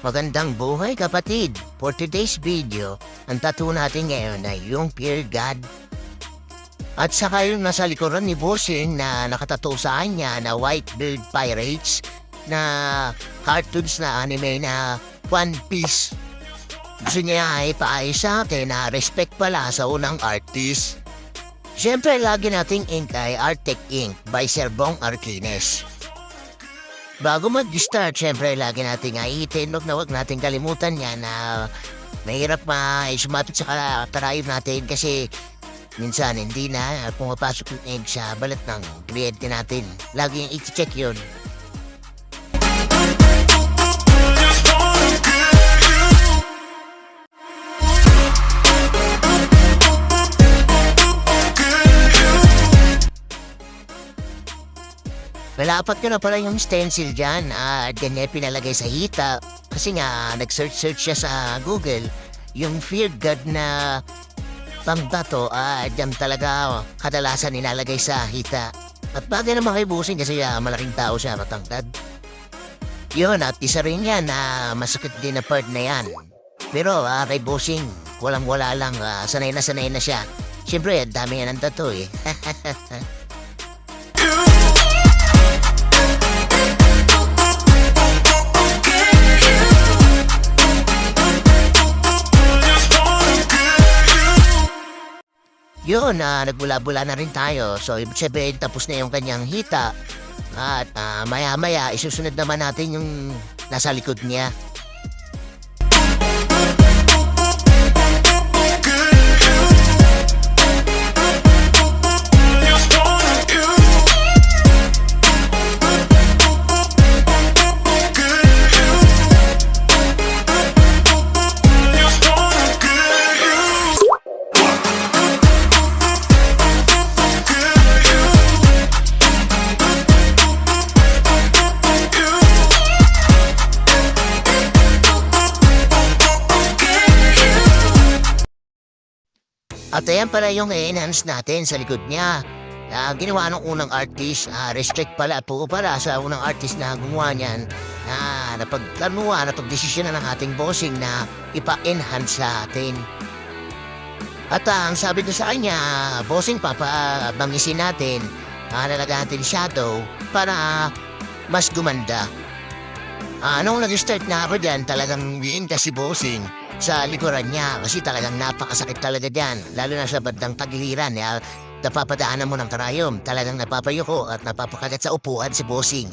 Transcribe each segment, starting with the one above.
Magandang buhay kapatid! For today's video, ang tattoo natin ngayon ay yung Fear God. At saka yung nasa likuran ni Bossing na nakatattoo sa kanya na Whitebeard Pirates na cartoons na anime na One Piece. Gusto niya ay paayos sa akin na respect pala sa unang artist. Siyempre lagi nating ink ay Arctic Ink by Sir Bong Arquines. Bago mag-start, syempre lagi nating aitin, wag nating kalimutan yan na mahirap ma-isumapit sa drive natin kasi minsan hindi na pumapasok yung egg sa balat ng kliyente natin. Lagi yung i-check yun. Malapat ko na pala yung stencil dyan at ganyan pinalagay sa hita kasi nga nag-search siya sa Google yung Fear God na pangbato dyan talaga kadalasan nilalagay sa hita. At bagay naman kay Bossing kasi malaking tao siya, matangkad. Yun, at isa rin yan na masakit din na part na yan. Pero kay Bossing, walang-wala lang, sanay na siya. Siyempre, dami yan ang tattoo eh. Yun, nagbula-bula na rin tayo. So, ibig sabihin, tapos na yung kanyang hita. At maya-maya, isusunod naman natin yung nasa likod niya. At ayan pala yung enhance natin sa likod niya. Ginawa ng unang artist, restrict pala po para sa unang artist na gumawa niyan. Napagdesisyon na ng ating bossing na ipa-enhance sa atin. At ang sabi ko sa kanya, bossing papabangisin natin, nalagyan natin shadow para mas gumanda. Nung nag-start na ako dyan, talagang wiinta si bossing sa likuran niya kasi talagang napakasakit talaga dyan, lalo na sa bandang tagiliran. Napapadaanan mo ng karayom, talagang napapayuko at napapakagat sa upuan si Bossing.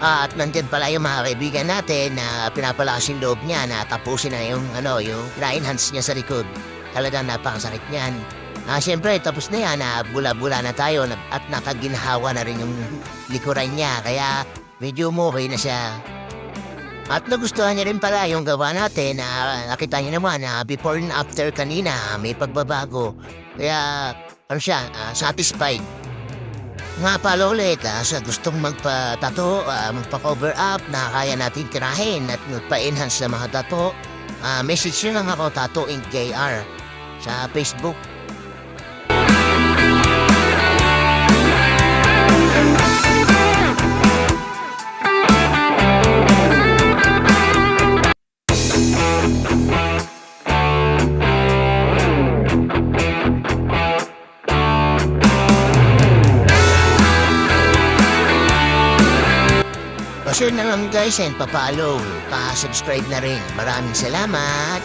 At nandyan pala yung mga kaibigan natin na pinapalakas yung loob niya na tapusin na yung na-enhance niya sa likod. Talagang napakasakit niyan. Siyempre, tapos na yan, bula-bula na tayo at nakaginhawa na rin yung likuran niya. Kaya medyo okay na siya. At nagustuhan niya rin pala yung gawa natin. Nakita niyo naman na before and after kanina may pagbabago. Kaya satisfied. Nga pala ulit, sa gustong magpa-tattoo, magpa-cover up na kaya natin tirahin at magpa-enhance sa mga tattoo, message nyo lang ako, Tattoo Ink JR sa Facebook. So na lang guys, and pa-follow, pa-subscribe na rin. Maraming salamat!